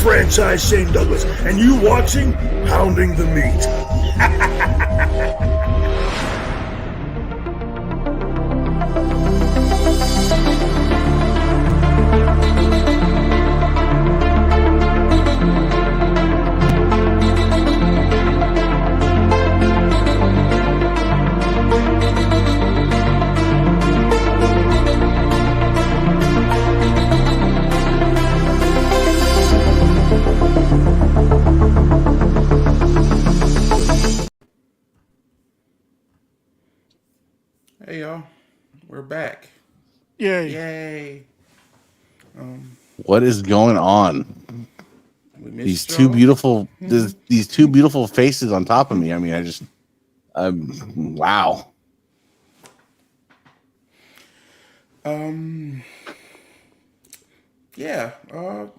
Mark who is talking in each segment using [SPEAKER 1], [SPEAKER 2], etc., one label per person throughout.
[SPEAKER 1] franchise Shane Douglas, and you watching Pounding the Meat.
[SPEAKER 2] Hey y'all, we're back.
[SPEAKER 3] Yay!
[SPEAKER 2] Yay!
[SPEAKER 4] What is going on?
[SPEAKER 2] We missed
[SPEAKER 4] These
[SPEAKER 2] y'all.
[SPEAKER 4] two beautiful, these two beautiful faces on top of me. I mean, wow.
[SPEAKER 2] Yeah.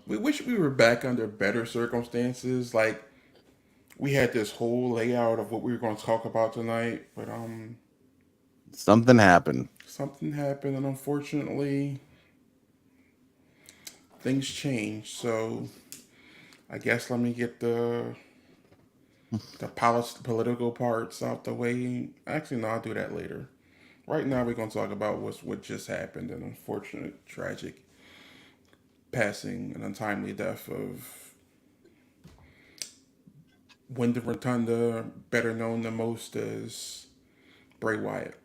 [SPEAKER 2] We wish we were back under better circumstances. Like we had this whole layout of what we were going to talk about tonight, but
[SPEAKER 4] Something happened.
[SPEAKER 2] something happened, and unfortunately, things changed. So I guess let me get the political parts out the way. Actually, no, I'll do that later. Right now, we're going to talk about what just happened, an unfortunate, tragic passing, an untimely death of Wyndham Rotunda, better known the most as Bray Wyatt.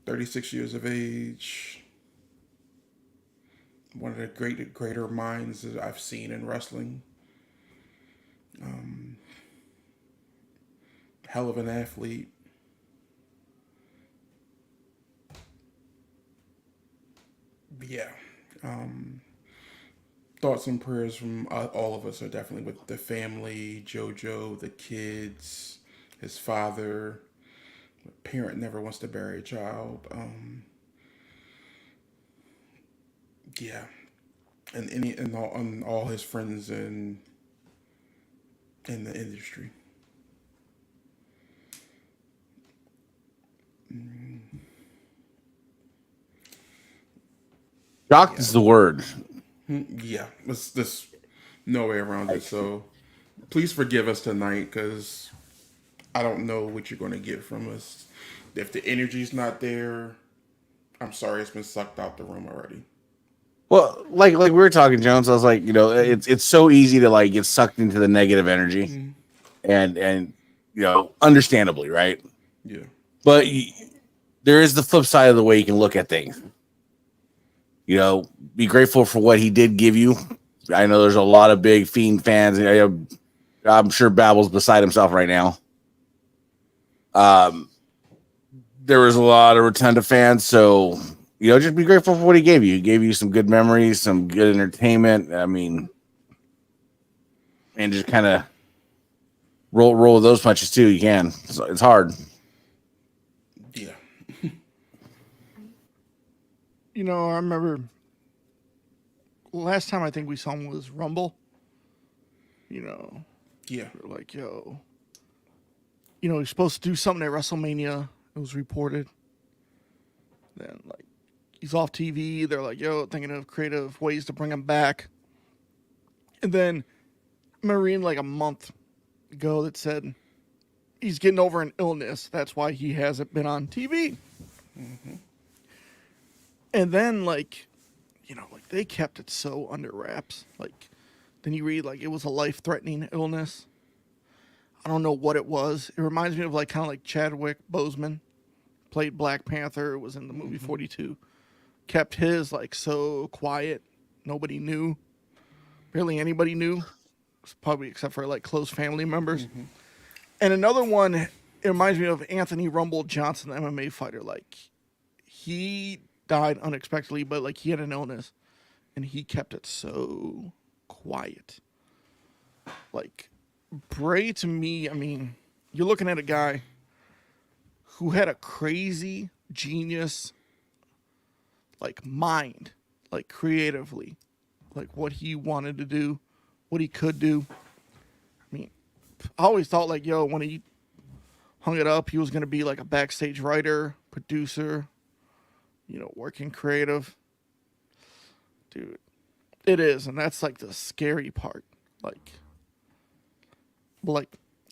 [SPEAKER 2] 36 years of age, one of the greater minds that I've seen in wrestling. Hell of an athlete. Yeah. Thoughts and prayers from all of us are definitely with the family, JoJo, the kids, his father. A parent never wants to bury a child. Yeah, and all his friends in the industry.
[SPEAKER 4] Shocked is the word.
[SPEAKER 2] Yeah, there's no way around it. So please forgive us tonight because I don't know what you're going to get from us. If the energy's not there, I'm sorry, it's been sucked out the room already.
[SPEAKER 4] Well, like we were talking, Jones. I was like, it's so easy to like get sucked into the negative energy, and understandably, right?
[SPEAKER 2] Yeah.
[SPEAKER 4] But there is the flip side of the way you can look at things. Be grateful for what he did give you. I know there's a lot of big Fiend fans. I'm sure Babble's beside himself right now. There was a lot of Rotunda fans, so just be grateful for what he gave you. He gave you some good memories, some good entertainment. I mean, and just kind of roll with those punches too. You can. It's hard.
[SPEAKER 2] Yeah.
[SPEAKER 3] I remember last time I think we saw him was Rumble.
[SPEAKER 2] Yeah.
[SPEAKER 3] We were like, he's supposed to do something at WrestleMania. It was reported. Then, like, he's off TV. They're like, thinking of creative ways to bring him back. And then I remember reading like a month ago that said he's getting over an illness. That's why he hasn't been on TV.
[SPEAKER 2] Mm-hmm.
[SPEAKER 3] And then, like they kept it so under wraps. Like, then you read, like, it was a life-threatening illness. I don't know what it was. It reminds me of, like, kind of like Chadwick Boseman. Played Black Panther, was in the movie 42. Kept his, like, so quiet. Nobody knew. Barely anybody knew. Probably except for, like, close family members. Mm-hmm. And another one, it reminds me of Anthony Rumble Johnson, the MMA fighter. Like, he died unexpectedly, but like he had an illness and he kept it so quiet. Like Bray, to me, I mean, you're looking at a guy who had a crazy genius like mind, like creatively, like what he wanted to do, what he could do. I mean, I always thought like, when he hung it up, he was going to be like a backstage writer, producer, working creative. Dude, It is, and that's like the scary part. Like,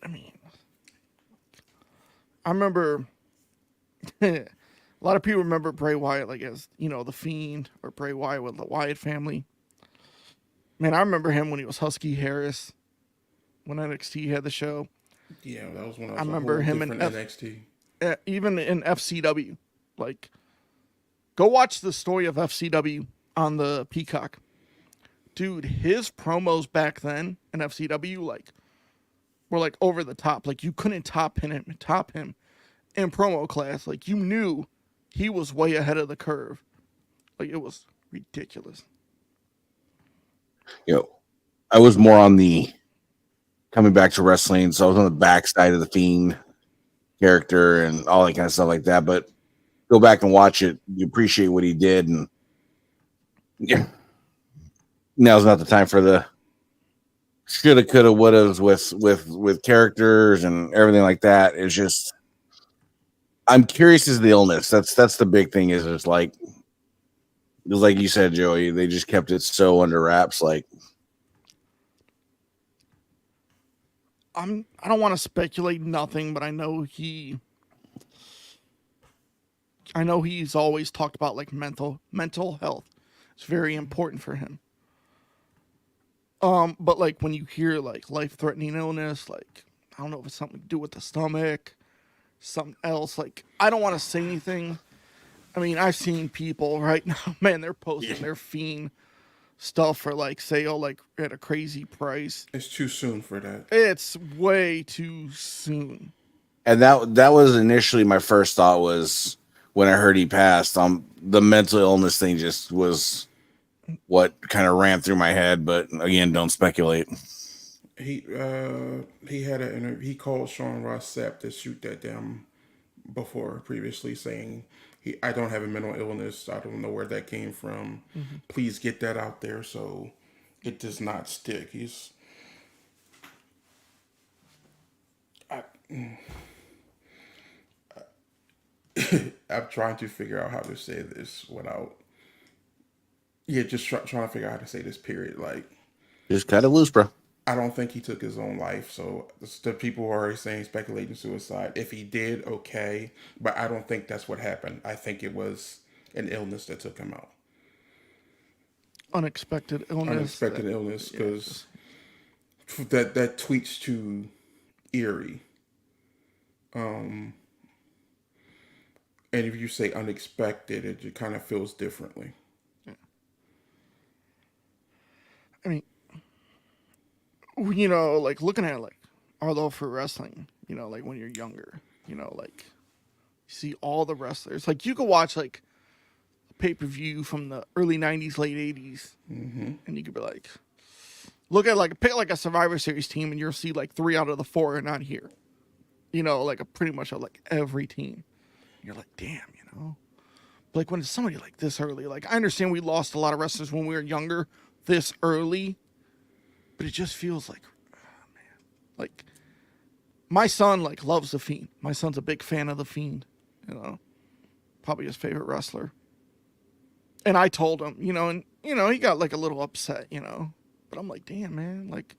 [SPEAKER 3] I mean, I remember a lot of people remember Bray Wyatt like as the Fiend or Bray Wyatt with the Wyatt family. Man, I remember him when he was Husky Harris when NXT had the show.
[SPEAKER 2] Yeah, that was when I
[SPEAKER 3] I
[SPEAKER 2] was a
[SPEAKER 3] remember
[SPEAKER 2] whole
[SPEAKER 3] him in
[SPEAKER 2] different NXT.
[SPEAKER 3] Even in FCW. Like, go watch the story of FCW on the Peacock. Dude, his promos back then in FCW were like over the top. Like, you couldn't top him in promo class. Like, you knew he was way ahead of the curve. Like, it was ridiculous.
[SPEAKER 4] I was more on the coming back to wrestling, so I was on the backside of the Fiend character and all that kind of stuff like that. But go back and watch it. You appreciate what he did, and yeah, now's not the time for the shoulda, coulda, wouldas with characters and everything like that. It's just I'm curious as the illness. That's the big thing. Is it's like you said, Joey. They just kept it so under wraps. Like,
[SPEAKER 3] I don't want to speculate nothing, but I know he's always talked about like mental health. It's very important for him. But like when you hear like life-threatening illness, like I don't know if it's something to do with the stomach, something else. Like I don't want to say anything. I mean, I've seen people right now, man, they're posting their Fiend stuff for like sale, like at a crazy price.
[SPEAKER 2] It's too soon for that.
[SPEAKER 3] It's way too soon.
[SPEAKER 4] and that was initially my first thought was when I heard he passed. The mental illness thing just was what kind of ran through my head. But again, don't speculate.
[SPEAKER 2] He had an interview. He called Sean Ross Sapp to shoot that down previously, saying I don't have a mental illness. I don't know where that came from. Mm-hmm. Please get that out there so it does not stick. I'm trying to figure out how to say this without. Yeah, just trying to figure out how to say this. Period. Like,
[SPEAKER 4] Just cut it loose, bro.
[SPEAKER 2] I don't think he took his own life. So the people are already saying speculating suicide. If he did, okay, but I don't think that's what happened. I think it was an illness that took him out.
[SPEAKER 3] Unexpected illness,
[SPEAKER 2] because that tweets too eerie. And if you say unexpected, it kind of feels differently.
[SPEAKER 3] Yeah. I mean, like looking at like our love for wrestling, like when you're younger, like you see all the wrestlers. Like you could watch like a pay-per-view from the early 90s, late 80s,
[SPEAKER 2] mm-hmm.
[SPEAKER 3] and you could be like, pick like a Survivor Series team, and you'll see like 3 out of the 4 are not here. Like pretty much like every team. You're like, damn, like when it's somebody like this early, like I understand we lost a lot of wrestlers when we were younger this early, but it just feels like, oh, man, like my son like loves the Fiend. My son's a big fan of the Fiend, probably his favorite wrestler. And I told him, and he got like a little upset, but I'm like, damn, man, like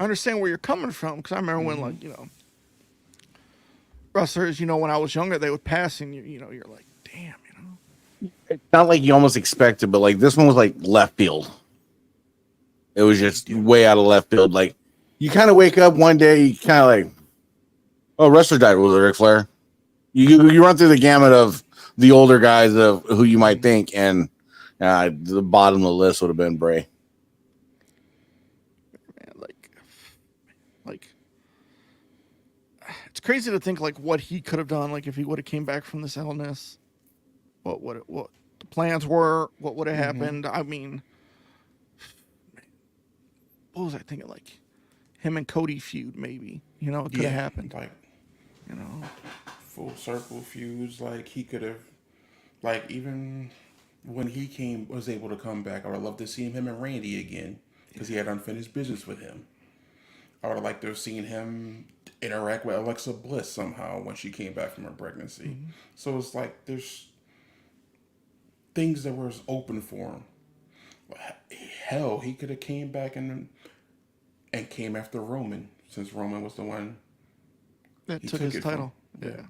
[SPEAKER 3] I understand where you're coming from, because I remember when like, wrestlers, when I was younger, they would pass and you're like, damn,
[SPEAKER 4] It's not like you almost expected, but like this one was like left field. It was just way out of left field. Like you kind of wake up one day, you kind of like, oh, wrestler died. Was it Ric Flair? You run through the gamut of the older guys of who you might think, and the bottom of the list would have been Bray.
[SPEAKER 3] Man, like it's crazy to think like what he could have done, like if he would have came back from this illness, what the plans were, what would have happened. I mean, what was I thinking? Like him and Cody feud, maybe. It could have happened.
[SPEAKER 2] Like, full circle feuds. Like he could have, like even when he was able to come back, I would love to see him and Randy again, because he had unfinished business with him. I would have liked to have seen him interact with Alexa Bliss somehow when she came back from her pregnancy. Mm-hmm. So it's like there's things that were open for him. hell, he could have came back and came after Roman, since Roman was the one
[SPEAKER 3] That
[SPEAKER 2] he
[SPEAKER 3] took
[SPEAKER 2] took
[SPEAKER 3] his
[SPEAKER 2] it from.
[SPEAKER 3] title. Yeah.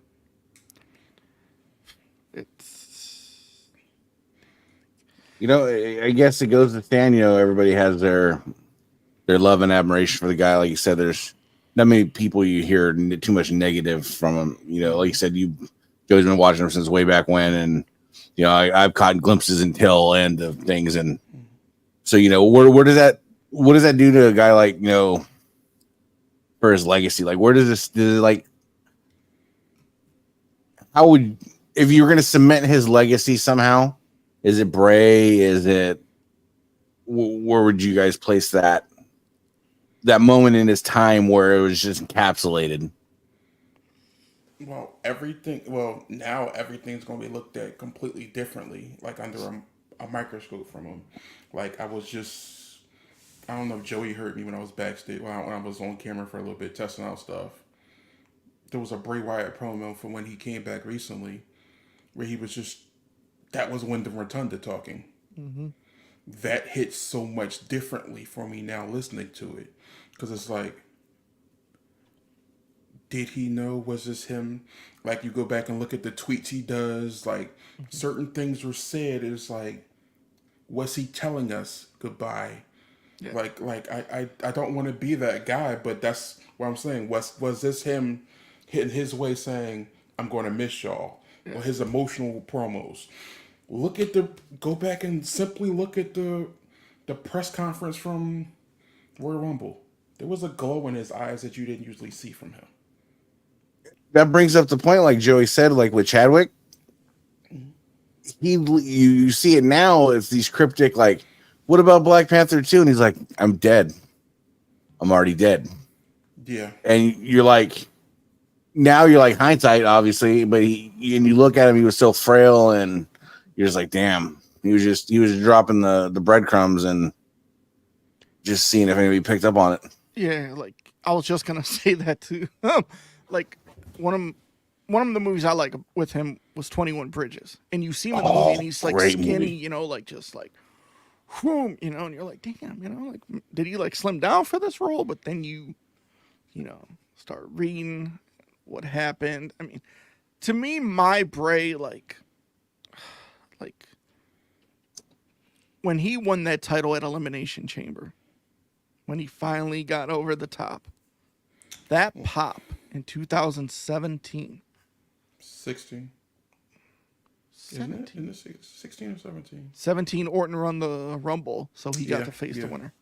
[SPEAKER 3] It's
[SPEAKER 4] I guess it goes to stand. Everybody has their love and admiration for the guy. Like you said, there's not many people you hear too much negative from him. Like you said, Joe's been watching him since way back when, and I've caught glimpses until end of things, and so where does that what does that do to a guy like for his legacy? Like, where does it, like, how would, if you were going to cement his legacy somehow, is it Bray? Is it, where would you guys place that moment in his time where it was just encapsulated?
[SPEAKER 2] Well, now everything's going to be looked at completely differently, like under a microscope from him. Like, I don't know if Joey heard me when I was backstage, when I was on camera for a little bit testing out stuff. There was a Bray Wyatt promo from when he came back recently, where he was just, that was Wyndham Rotunda talking. That hits so much differently for me now listening to it. Because it's like, did he know? Was this him? Like, you go back and look at the tweets he does, like, certain things were said. It's like, was he telling us goodbye?
[SPEAKER 3] yeah.
[SPEAKER 2] Like I don't want to be that guy, but that's what I'm saying. Was this him hitting his way saying, I'm going to miss y'all? Or his emotional promos. Go back and simply look at the press conference from Royal Rumble. There was a glow in his eyes that you didn't usually see from him.
[SPEAKER 4] That brings up the point, like Joey said, like with Chadwick, you see it now. It's these cryptic, like, what about Black Panther 2? And he's like, I'm dead. I'm already dead.
[SPEAKER 2] Yeah.
[SPEAKER 4] And you're like, now you're like hindsight, obviously, but you look at him, he was so frail, and you're just like, damn. He was dropping the breadcrumbs and just seeing if anybody picked up on it.
[SPEAKER 3] Yeah, like I was just gonna say that too. Like one of the movies I like with him was 21 Bridges, and you see him in the movie, and he's like
[SPEAKER 4] great
[SPEAKER 3] skinny,
[SPEAKER 4] movie.
[SPEAKER 3] like just like, whoom, and you're like, damn, like, did he like slim down for this role? But then you start reading what happened. I mean, to me, my Bray, like when he won that title at Elimination Chamber, when he finally got over the top, that pop in 2017.
[SPEAKER 2] 16.
[SPEAKER 3] 17.
[SPEAKER 2] Isn't it 16 or 17?
[SPEAKER 3] 17, Orton run the Rumble, so he got to face the winner.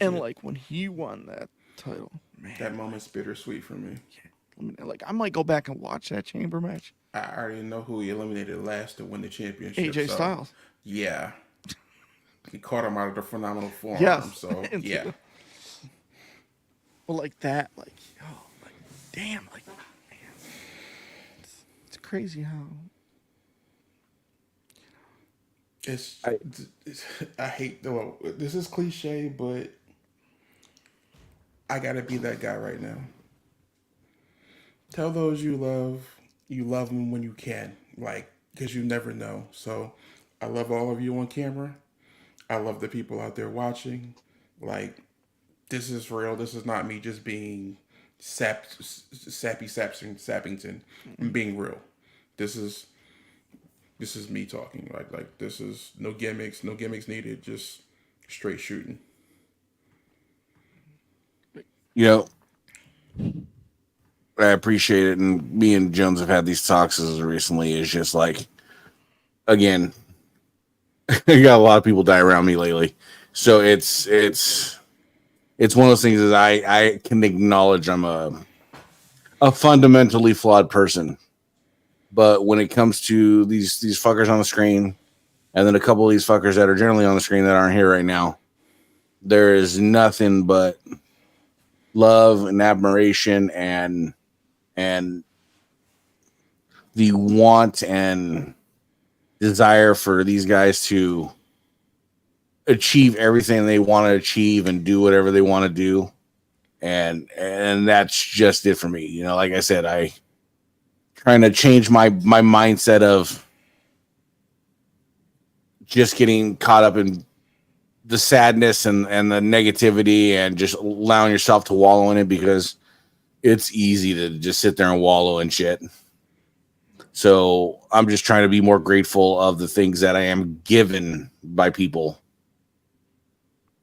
[SPEAKER 3] And like when he won that title, man,
[SPEAKER 2] That moment's bittersweet for me.
[SPEAKER 3] like I might go back and watch that Chamber match.
[SPEAKER 2] I already know who he eliminated last to win the championship.
[SPEAKER 3] AJ Styles.
[SPEAKER 2] Yeah. He caught him out of the phenomenal forearm.
[SPEAKER 3] Yes.
[SPEAKER 2] So, yeah.
[SPEAKER 3] Well, like that, like, like, damn, like, man, it's crazy how.
[SPEAKER 2] I hate, well, this is cliche, but I gotta be that guy right now. Tell those you love them when you can, like, because you never know. So, I love all of you on camera. I love the people out there watching. Like, this is real. This is not me just being Sappington. I'm being real. This is me talking. Like this is no gimmicks needed. Just straight shooting.
[SPEAKER 4] I appreciate it, and me and Jones have had these talks as recently. It's just like, again, I got a lot of people die around me lately, so it's one of those things. Is I can acknowledge I'm a fundamentally flawed person, but when it comes to these fuckers on the screen, and then a couple of these fuckers that are generally on the screen that aren't here right now, there is nothing but love and admiration and the want and desire for these guys to achieve everything they want to achieve and do whatever they want to do. And that's just it for me. Like I said, I trying to change my mindset of just getting caught up in the sadness and the negativity and just allowing yourself to wallow in it, because it's easy to just sit there and wallow in shit. So I'm just trying to be more grateful of the things that I am given by people,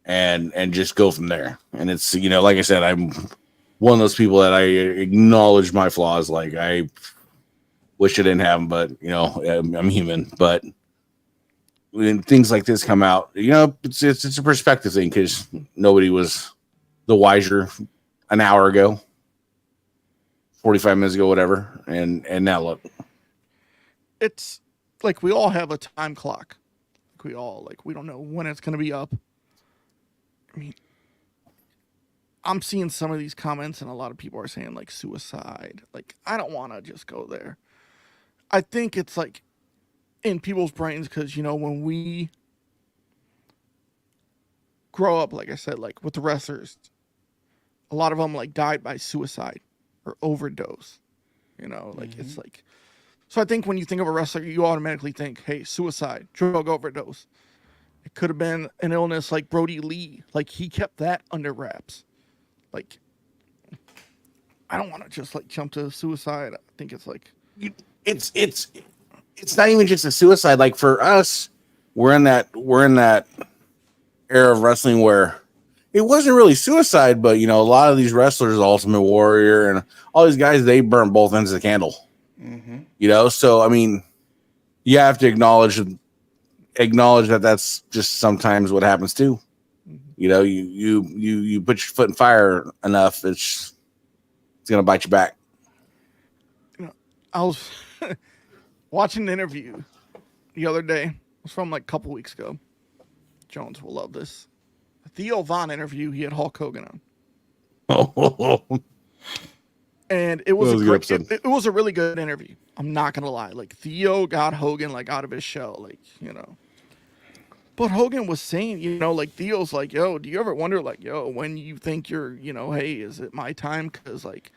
[SPEAKER 4] and just go from there. And it's, like I said, I'm one of those people that I acknowledge my flaws. Like, I wish I didn't have them, but I'm human. But when things like this come out, it's a perspective thing, because nobody was the wiser an hour ago, 45 minutes ago, whatever. And now look.
[SPEAKER 3] It's like we all have a time clock. We don't know when it's going to be up. I mean, I'm seeing some of these comments, and a lot of people are saying like suicide. Like, I don't want to just go there. I think it's like in people's brains, because when we grow up, like I said, like with the wrestlers, a lot of them like died by suicide or overdose. It's like. So I think when you think of a wrestler, you automatically think, hey, suicide, drug overdose. It could have been an illness like Brody Lee. Like, he kept that under wraps. Like, I don't want to just like jump to suicide. I think it's like
[SPEAKER 4] it's not even just a suicide. Like, for us, we're in that era of wrestling where it wasn't really suicide, but a lot of these wrestlers, Ultimate Warrior and all these guys, they burn both ends of the candle. So I mean, you have to acknowledge that that's just sometimes what happens too. You put your foot in fire enough, it's gonna bite you back.
[SPEAKER 3] I was watching an interview the other day. It was from like a couple weeks ago. Jones will love this. A Theo Von interview. He had Hulk Hogan on. And it was it was a really good interview. I'm not gonna lie. Like, Theo got Hogan like out of his shell, like, But Hogan was saying, like, Theo's like, yo, do you ever wonder, like, yo, when you think you're, hey, is it my time? Because, like,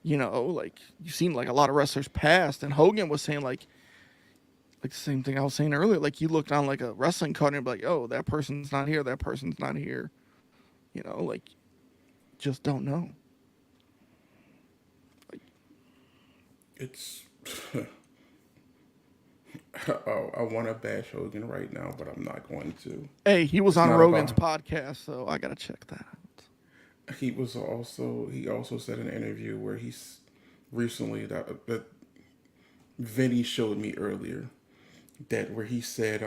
[SPEAKER 3] like, you've seen like a lot of wrestlers past, and Hogan was saying like the same thing I was saying earlier. Like, you look down like a wrestling card and be like, oh, that person's not here. That person's not here. Like, just don't know.
[SPEAKER 2] It's I want to bash Hogan right now, but I'm not going to.
[SPEAKER 3] Hey, he was on Rogan's podcast, so I gotta check that out.
[SPEAKER 2] He also said in an interview where he's recently that Vinny showed me earlier, that where he said,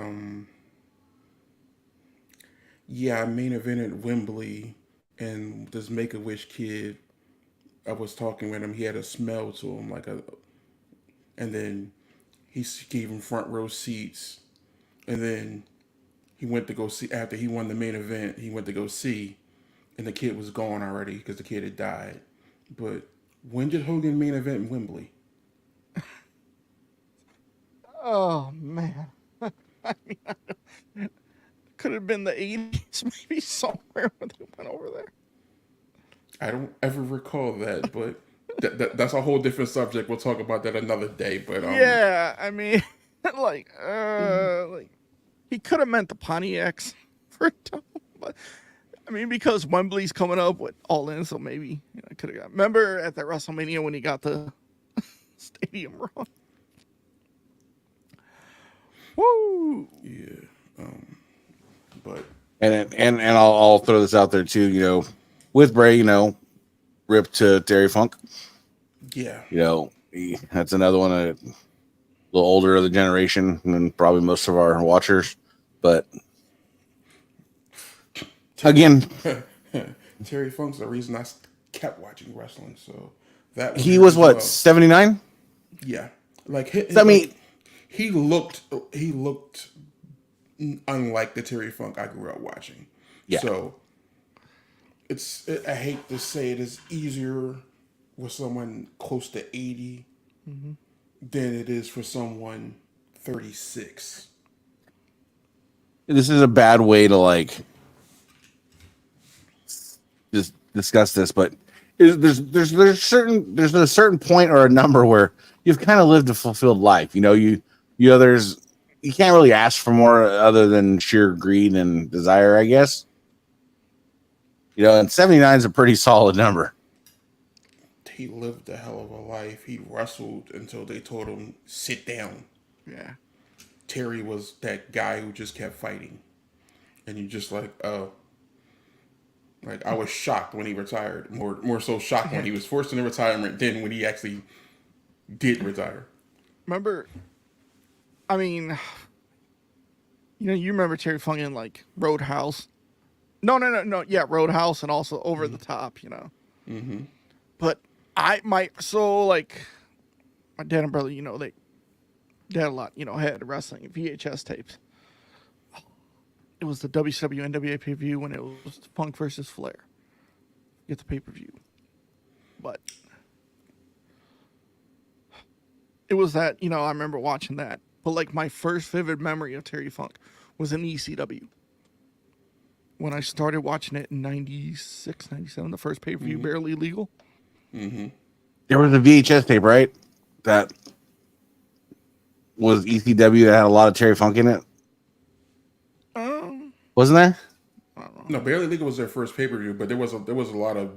[SPEAKER 2] yeah, I main evented Wembley, and this Make-A-Wish kid, I was talking with him, he had a smell to him, and then he gave him front row seats, and then he went to go see, after he won the main event, he went to go see, and the kid was gone already because the kid had died. But when did Hogan main event in Wembley?
[SPEAKER 3] Oh, man. I mean, could have been the 80s, maybe somewhere when they went over there.
[SPEAKER 2] I don't ever recall that, but that's a whole different subject. We'll talk about that another day. But
[SPEAKER 3] yeah, I mean, like he could have meant the Pontiacs for a time, but I mean, because Wembley's coming up with All In, so maybe I could have got. Remember at that WrestleMania when he got the stadium wrong? Woo!
[SPEAKER 2] Yeah, but
[SPEAKER 4] and I'll throw this out there too. With Bray, rip to Terry Funk.
[SPEAKER 2] Yeah.
[SPEAKER 4] That's another one, a little older of the generation than probably most of our watchers. But again,
[SPEAKER 2] Terry Funk's the reason I kept watching wrestling. So that
[SPEAKER 4] he was what, 79?
[SPEAKER 2] Yeah. Like, he looked unlike the Terry Funk I grew up watching.
[SPEAKER 4] Yeah.
[SPEAKER 2] So I hate to say it is easier with someone close to 80 than it is for someone 36.
[SPEAKER 4] This is a bad way to just discuss this, but there's a certain point or a number where you've kind of lived a fulfilled life. There's you can't really ask for more other than sheer greed and desire, I guess. You know, and 79 is a pretty solid number.
[SPEAKER 2] He lived a hell of a life. He wrestled until they told him, sit down.
[SPEAKER 3] Yeah.
[SPEAKER 2] Terry was that guy who just kept fighting. And you just like, oh. Like, I was shocked when he retired. More so shocked when he was forced into retirement than when he actually did retire.
[SPEAKER 3] Remember, I mean, you remember Terry Funk in like Roadhouse? No. Yeah, Roadhouse and also Over the Top.
[SPEAKER 2] Mm-hmm.
[SPEAKER 3] But my dad and brother, they had a lot, had wrestling VHS tapes. It was the WCW NWA pay-per-view when it was Funk versus Flair. Get the pay-per-view. But it was that, I remember watching that. But like my first vivid memory of Terry Funk was in ECW. When I started watching it in 96, 97, the first pay-per-view, Barely Legal.
[SPEAKER 2] Mm-hmm.
[SPEAKER 4] There was a VHS tape, right? That was ECW that had a lot of Terry Funk in it. Wasn't there?
[SPEAKER 3] I don't know.
[SPEAKER 2] No, Barely Legal was their first pay-per-view, but there was a lot of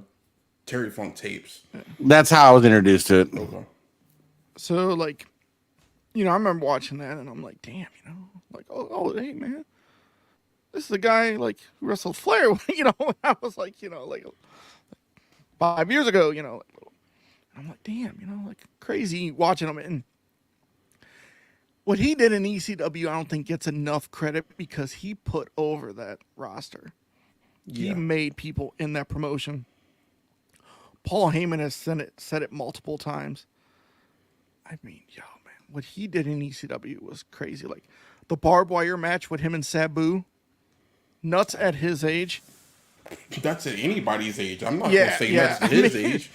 [SPEAKER 2] Terry Funk tapes.
[SPEAKER 4] That's how I was introduced to it.
[SPEAKER 2] Okay.
[SPEAKER 3] So like, I remember watching that and I'm like, damn, like, oh, hey man, this is the guy like who wrestled Flair. I was like, like 5 years ago, I'm like, damn, like crazy watching him. And what he did in ECW, I don't think gets enough credit because he put over that roster.
[SPEAKER 2] Yeah.
[SPEAKER 3] He made people in that promotion. Paul Heyman has said it multiple times. I mean, man, what he did in ECW was crazy. Like the barbed wire match with him and Sabu, nuts at his age.
[SPEAKER 2] That's at anybody's age. I'm not gonna say that's at his age.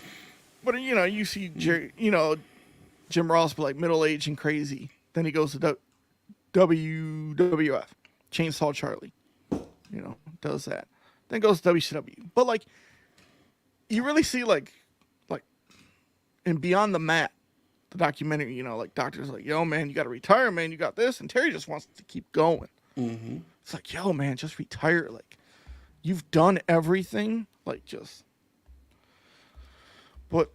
[SPEAKER 3] But you see, Jim Ross be like middle aged and crazy. Then he goes to WWF, Chainsaw Charlie, does that. Then goes to WCW. But like, you really see like, and Beyond the Mat, the documentary, like doctors like, yo man, you got to retire, man. You got this, and Terry just wants to keep going.
[SPEAKER 2] Mm-hmm.
[SPEAKER 3] It's like, yo man, just retire. Like, you've done everything. Like, just. But,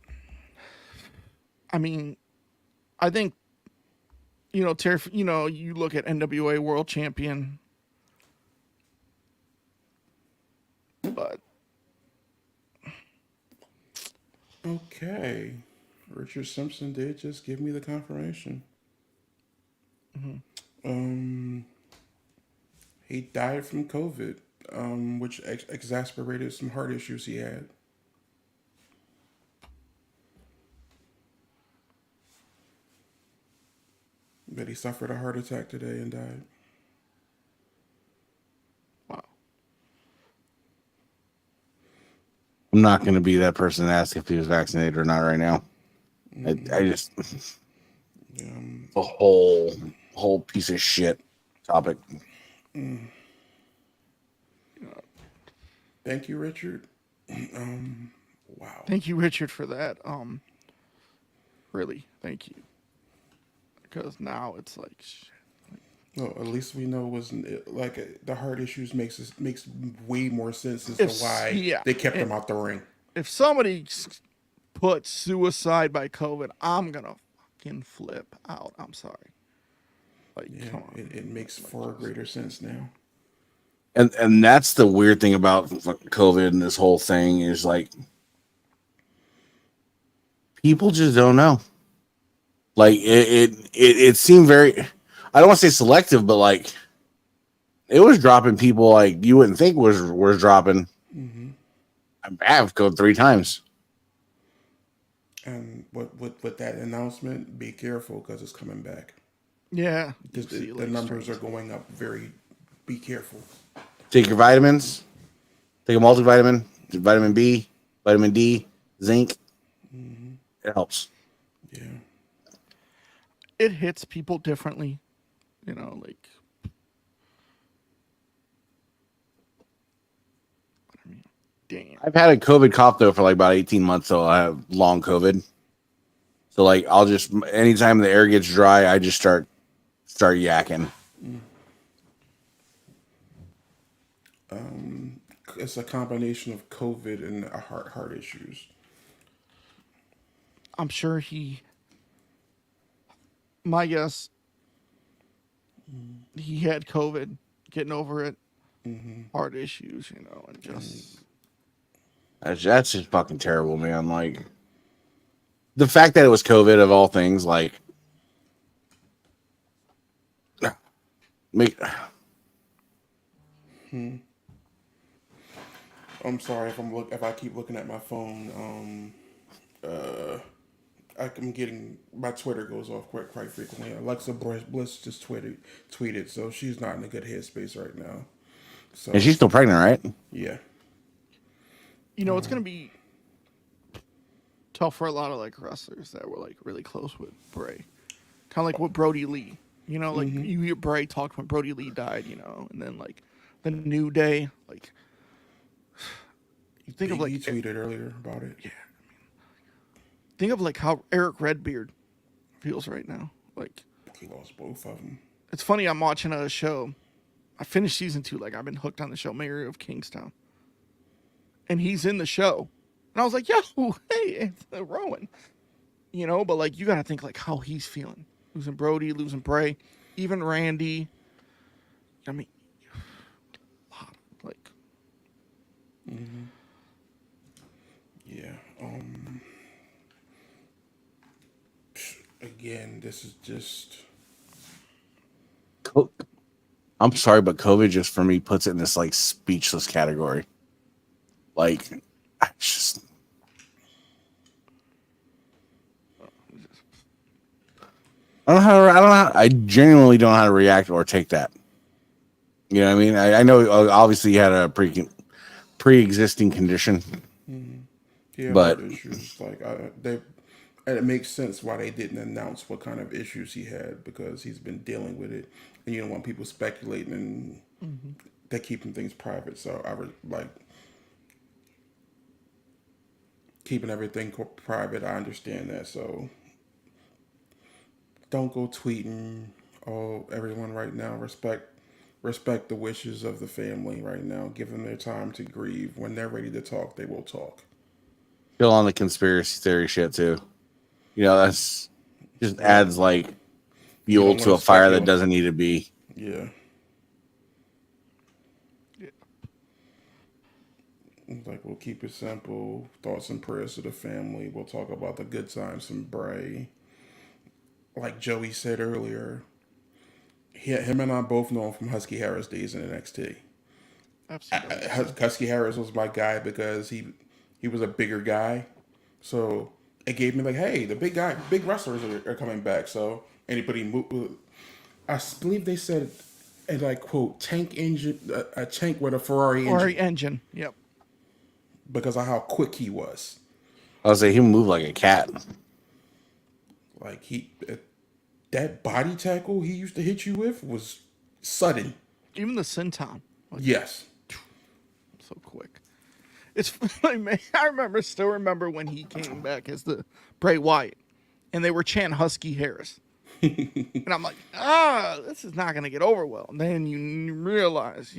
[SPEAKER 3] I mean, I think. Terry, you look at NWA World Champion, but
[SPEAKER 2] okay, Richard Simpson did just give me the confirmation.
[SPEAKER 3] Mm-hmm.
[SPEAKER 2] He died from COVID, which exacerbated some heart issues he had. But he suffered a heart attack today and died.
[SPEAKER 3] Wow.
[SPEAKER 4] I'm not going to be that person to ask if he was vaccinated or not right now. I just a whole piece of shit topic.
[SPEAKER 2] Thank you, Richard. Wow.
[SPEAKER 3] Thank you, Richard, for that. Really, thank you. Because now it's like, shit.
[SPEAKER 2] Well, at least we know it wasn't like the heart issues makes way more sense as to why they kept him out the ring.
[SPEAKER 3] If somebody put suicide by COVID, I'm gonna fucking flip out. I'm sorry. Like,
[SPEAKER 2] Yeah,
[SPEAKER 3] come on.
[SPEAKER 2] it makes far greater sense now.
[SPEAKER 4] And that's the weird thing about COVID and this whole thing is like people just don't know. Like it seemed very, I don't want to say selective, but like it was dropping people like you wouldn't think was dropping.
[SPEAKER 2] Mm-hmm.
[SPEAKER 4] I have COVID 3 times.
[SPEAKER 2] And with that announcement, be careful because it's coming back.
[SPEAKER 3] Yeah.
[SPEAKER 2] Because the numbers are going up. Be careful.
[SPEAKER 4] Take your vitamins. Take a multivitamin, vitamin B, vitamin D, zinc.
[SPEAKER 2] Mm-hmm.
[SPEAKER 4] It helps.
[SPEAKER 2] Yeah.
[SPEAKER 3] It hits people differently, like. I mean, damn.
[SPEAKER 4] I've had a COVID cough though for like about 18 months, so I have long COVID. So like I'll just anytime the air gets dry, I just start yakking.
[SPEAKER 2] it's a combination of COVID and heart issues.
[SPEAKER 3] I'm sure my guess, he had COVID, getting over it, heart issues, and just.
[SPEAKER 4] That's just fucking terrible, man. Like the fact that it was COVID of all things, like make.
[SPEAKER 2] I'm sorry if I keep looking at my phone. I'm getting my Twitter goes off quite frequently. Alexa Bliss just tweeted, so she's not in a good headspace right now. So
[SPEAKER 4] And she's still pregnant, right?
[SPEAKER 2] yeah,
[SPEAKER 3] It's gonna be tough for a lot of like wrestlers that were like really close with Bray, kind of like with Brody Lee. Like you hear Bray talk when Brody Lee died, and then like the New Day, like you think of like
[SPEAKER 2] he tweeted earlier about it.
[SPEAKER 3] Yeah, think of like how Eric Redbeard feels right now. Like
[SPEAKER 2] He lost both of them.
[SPEAKER 3] it's funny. I'm watching a show. I finished season 2. Like I've been hooked on the show, Mayor of Kingstown, and he's in the show, and I was like, "Yo, hey, it's Rowan," But like you gotta think like how he's feeling, losing Brody, losing Bray, even Randy. I mean, like,
[SPEAKER 2] Yeah. Again, this is just.
[SPEAKER 4] I'm sorry, but COVID just for me puts it in this like speechless category. Like, I just. I don't know how. I don't know. I genuinely don't know how to react or take that. You know what I mean? I know obviously you had a pre-existing condition,
[SPEAKER 2] Yeah,
[SPEAKER 4] but
[SPEAKER 2] heart issues and it makes sense why they didn't announce what kind of issues he had because he's been dealing with it, and you don't want people speculating and they're keeping things private. So I would like keeping everything private. I understand that. So don't go tweeting. Oh, everyone right now respect the wishes of the family right now. Give them their time to grieve. When they're ready to talk, they will talk.
[SPEAKER 4] still on the conspiracy theory shit too. That's just adds like fuel
[SPEAKER 2] don't
[SPEAKER 4] to a
[SPEAKER 2] wanna
[SPEAKER 4] fire that
[SPEAKER 2] speculate.
[SPEAKER 4] doesn't need to be.
[SPEAKER 2] Yeah. Like, we'll keep it simple. Thoughts and prayers to the family. We'll talk about the good times from Bray. Like Joey said earlier, him and I both know him from Husky Harris days in NXT.
[SPEAKER 3] absolutely.
[SPEAKER 2] Husky Harris was my guy because he was a bigger guy. So it gave me like, hey, the big wrestlers are coming back. So anybody move, I believe they said, and like quote, tank engine, a tank with a Ferrari engine.
[SPEAKER 3] Ferrari engine. Yep.
[SPEAKER 2] Because of how quick he was.
[SPEAKER 4] I was say he moved like a cat.
[SPEAKER 2] Like that body tackle he used to hit you with was sudden.
[SPEAKER 3] Even the Senton. Like,
[SPEAKER 2] Yes.
[SPEAKER 3] so quick. It's funny, man. I still remember when he came back as the Bray Wyatt, and they were chanting Husky Harris, and I'm like, this is not gonna get over well. And then you realize,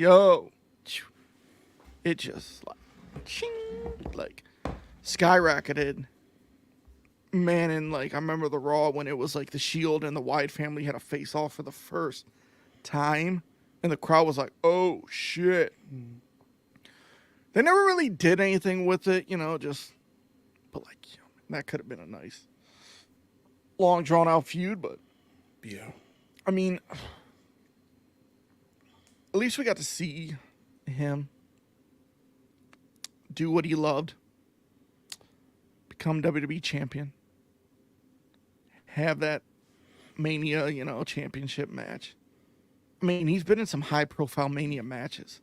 [SPEAKER 3] it just like, ching, like skyrocketed. Man, and like I remember the Raw when it was like the Shield and the Wyatt family had a face off for the first time, and the crowd was like, "Oh shit." They never really did anything with it, but like, that could have been a nice, long drawn out feud. But
[SPEAKER 2] Yeah.
[SPEAKER 3] I mean, at least we got to see him do what he loved, become WWE champion, have that Mania, championship match. I mean, he's been in some high profile Mania matches.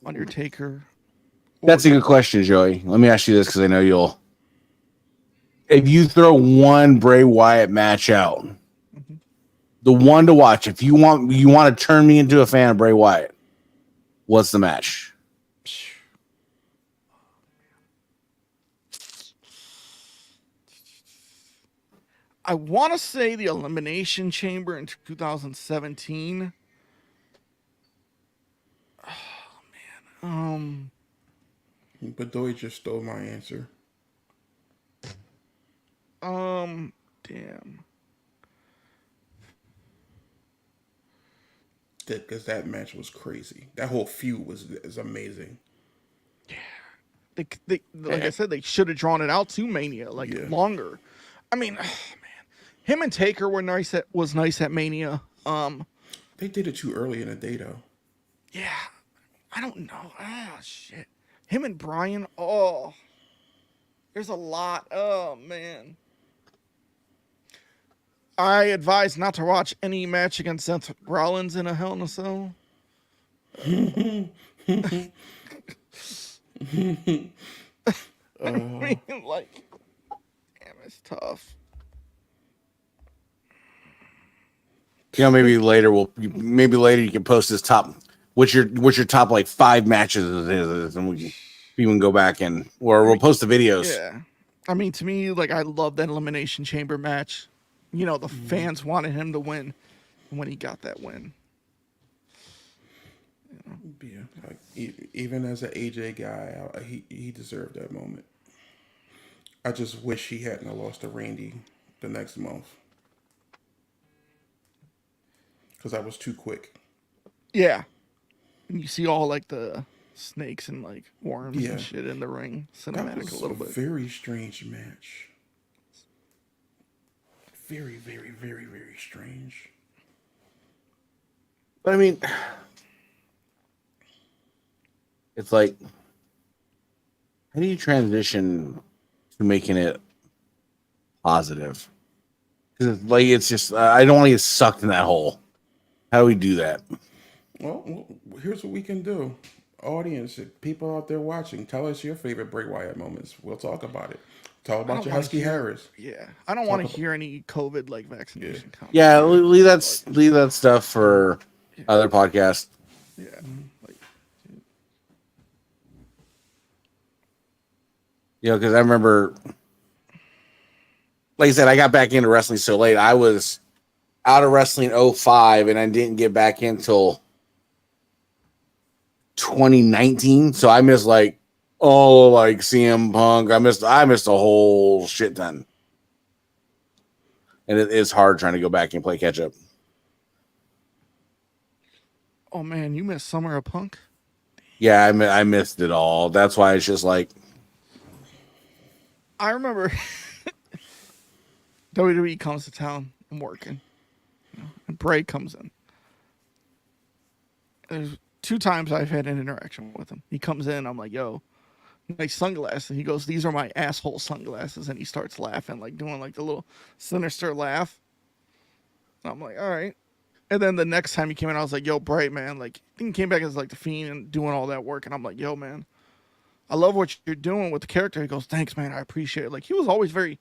[SPEAKER 3] Undertaker.
[SPEAKER 4] That's a good question, Joey. Let me ask you this because I know you'll. If you throw one Bray Wyatt match out, the one to watch, if you want to turn me into a fan of Bray Wyatt, what's the match?
[SPEAKER 3] I want to say the Elimination Chamber in 2017. Oh, man.
[SPEAKER 2] Bedoya just stole my answer.
[SPEAKER 3] Damn.
[SPEAKER 2] Because that match was crazy. That whole feud is amazing.
[SPEAKER 3] They like I said, they should have drawn it out to Mania
[SPEAKER 2] Yeah.
[SPEAKER 3] longer. I mean, man, him and Taker was nice at Mania.
[SPEAKER 2] They did it too early in the day, though.
[SPEAKER 3] Yeah, I don't know. Shit. Him and Bryan. Oh, there's a lot. Oh man. I advise not to watch any match against Seth Rollins in a Hell in a Cell. I mean, like, damn, it's tough.
[SPEAKER 4] You know, maybe later you can post this top. What's your top like 5 matches is, and we can even go back and we'll post the videos.
[SPEAKER 3] Yeah, I mean, to me, like, I love that Elimination Chamber match. You know, the fans wanted him to win, and when he got that win.
[SPEAKER 2] Yeah, like, even as an AJ guy, he deserved that moment. I just wish he hadn't lost to Randy the next month. Because that was too quick.
[SPEAKER 3] Yeah. And you see all, like, the snakes and, like, worms
[SPEAKER 2] Yeah.
[SPEAKER 3] and shit in the ring. Cinematic
[SPEAKER 2] That was
[SPEAKER 3] a little bit.
[SPEAKER 2] Very strange match. Very, very, very, very strange.
[SPEAKER 4] But I mean, it's like, how do you transition to making it positive? Because it's just I don't want to get sucked in that hole. How do we do that?
[SPEAKER 2] Well, here's what we can do. Audience, people out there watching, tell us your favorite Bray Wyatt moments. We'll talk about it. Talk about your Husky Harris.
[SPEAKER 3] Yeah. I don't want to hear any COVID, like, vaccination comments.
[SPEAKER 4] Yeah, leave that stuff for other podcasts.
[SPEAKER 3] Yeah. Like,
[SPEAKER 4] You know, because I remember, like I said, I got back into wrestling so late. I was out of wrestling 05, and I didn't get back until 2019. So I missed like CM Punk. I missed a whole shit ton. And it's hard trying to go back and play catch up.
[SPEAKER 3] oh, man, you missed Summer of Punk?
[SPEAKER 4] Yeah, I missed it all. That's why it's just like,
[SPEAKER 3] I remember WWE comes to town. I'm working. And Bray comes in. There's 2 times I've had an interaction with him. He comes in, I'm like, yo, nice sunglasses. He goes, these are my asshole sunglasses. And he starts laughing, like doing like the little sinister laugh. And I'm like, all right. And then the next time he came in, I was like, yo, Bray, man. Like, I think he came back as like the Fiend and doing all that work. And I'm like, yo, man, I love what you're doing with the character. He goes, thanks, man. I appreciate it. Like, he was always very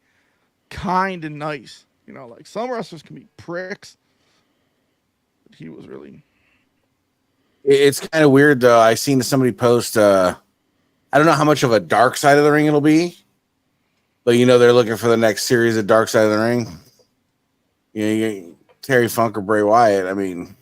[SPEAKER 3] kind and nice. You know, like some wrestlers can be pricks. But he was really...
[SPEAKER 4] it's kind of weird though. I seen somebody post, I don't know how much of a dark side of the ring it'll be, but you know, they're looking for the next series of Dark Side of the Ring. You know, Terry Funk or Bray Wyatt. I mean,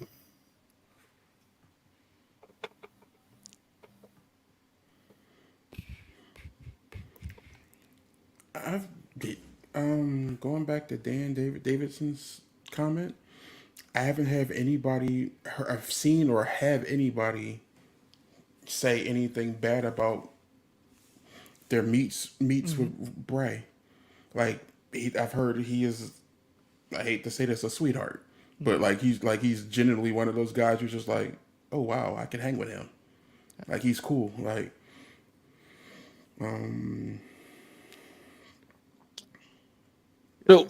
[SPEAKER 2] Going back to Dan Davidson's comment, I haven't have anybody I've seen or have anybody say anything bad about their meets with Bray. Like I've heard he is. I hate to say this, a sweetheart, but he's genuinely one of those guys who's just like, oh wow, I can hang with him. Like he's cool. Like,
[SPEAKER 4] so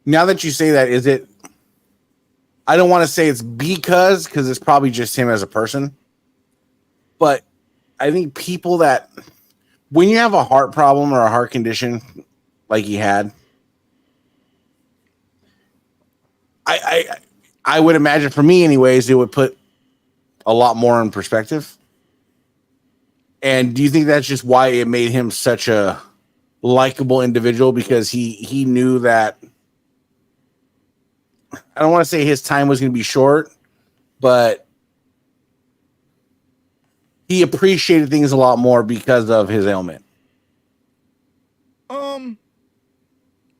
[SPEAKER 4] now that you say that, is it? I don't want to say it's because it's probably just him as a person, but I think people that when you have a heart problem or a heart condition like he had, I would imagine for me anyways, it would put a lot more in perspective. And do you think that's just why it made him such a likable individual? Because he knew that, I don't want to say his time was going to be short, but he appreciated things a lot more because of his ailment.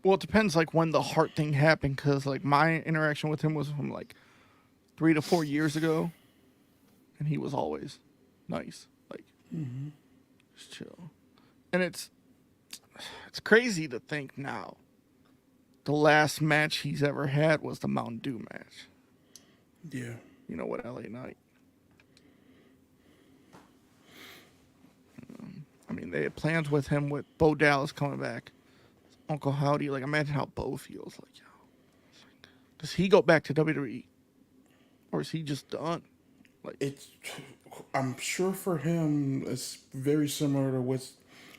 [SPEAKER 3] Well, it depends like when the heart thing happened, because like my interaction with him was from like 3 to 4 years ago, and he was always nice, like just chill. And it's crazy to think now. The last match he's ever had was the Mountain Dew match.
[SPEAKER 2] Yeah.
[SPEAKER 3] You know what, LA Knight. I mean, they had plans with him with Bo Dallas coming back. Uncle Howdy, like imagine how Bo feels. Like, yo, does he go back to WWE, or is he just done? Like,
[SPEAKER 2] I'm sure for him, it's very similar to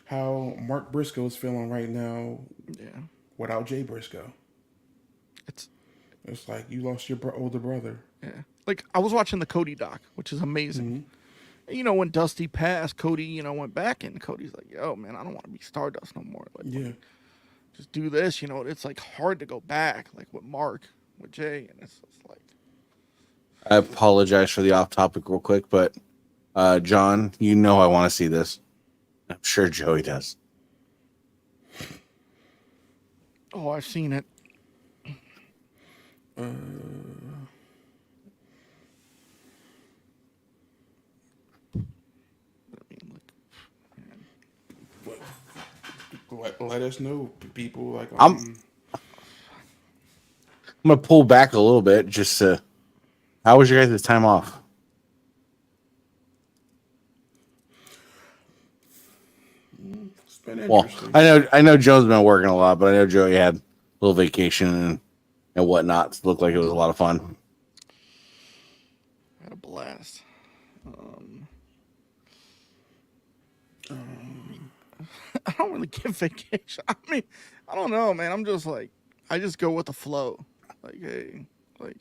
[SPEAKER 2] how Mark Briscoe is feeling right now.
[SPEAKER 3] Yeah,
[SPEAKER 2] without Jay Briscoe, it's like you lost your older brother.
[SPEAKER 3] Yeah, like I was watching the Cody doc, which is amazing. Mm-hmm. You know, when Dusty passed, Cody, went back, and Cody's like, "Yo, man, I don't want to be Stardust no more." Like,
[SPEAKER 2] yeah.
[SPEAKER 3] Just do this, it's like hard to go back, like with Mark, with Jay, and it's just like.
[SPEAKER 4] I apologize for the off topic real quick, but John, I want to see this. I'm sure Joey does.
[SPEAKER 3] Oh, I've seen it.
[SPEAKER 2] Let us know, people. Like
[SPEAKER 4] I'm gonna pull back a little bit. Just how was your guys' time off?
[SPEAKER 2] It's been
[SPEAKER 4] Well,
[SPEAKER 2] interesting.
[SPEAKER 4] I know Joe's been working a lot, but I know Joey had a little vacation and whatnot. It looked like it was a lot of fun.
[SPEAKER 3] I had a blast. I don't really give vacation. I mean, I don't know, man. I'm just like, I just go with the flow. Like, hey, like,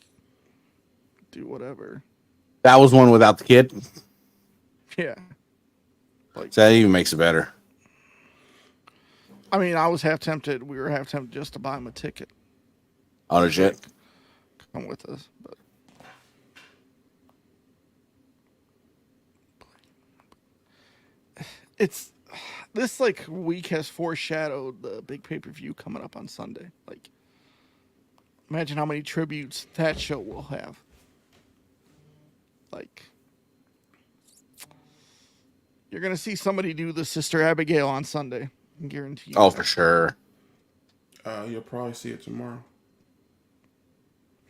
[SPEAKER 3] do whatever.
[SPEAKER 4] That was one without the kid.
[SPEAKER 3] Yeah. Like,
[SPEAKER 4] So that even makes it better.
[SPEAKER 3] I mean, I was half tempted. We were half tempted just to buy him a ticket.
[SPEAKER 4] Oh, legit.
[SPEAKER 3] Come with us, but. It's this like week has foreshadowed the big pay-per-view coming up on Sunday. Like, imagine how many tributes that show will have. Like, you're gonna see somebody do the Sister Abigail on Sunday. I can guarantee you.
[SPEAKER 4] Oh, for sure.
[SPEAKER 2] You'll probably see it tomorrow.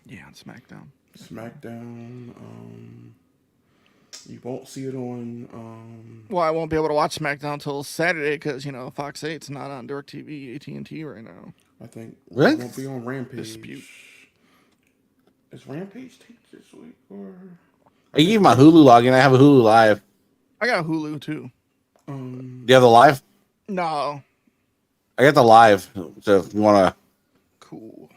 [SPEAKER 3] Yeah, on SmackDown.
[SPEAKER 2] SmackDown. You won't see it on.
[SPEAKER 3] Well, I won't be able to watch SmackDown until Saturday because Fox 8's not on DirecTV, AT&T right now.
[SPEAKER 2] I think
[SPEAKER 4] really?
[SPEAKER 2] It won't be on Rampage.
[SPEAKER 3] Dispute.
[SPEAKER 2] Is Rampage taped this week or?
[SPEAKER 4] I gave my Hulu login. I have a Hulu Live.
[SPEAKER 3] I got Hulu too.
[SPEAKER 4] Do you have the Live?
[SPEAKER 3] No.
[SPEAKER 4] I got the Live. So if you want to.
[SPEAKER 3] Cool.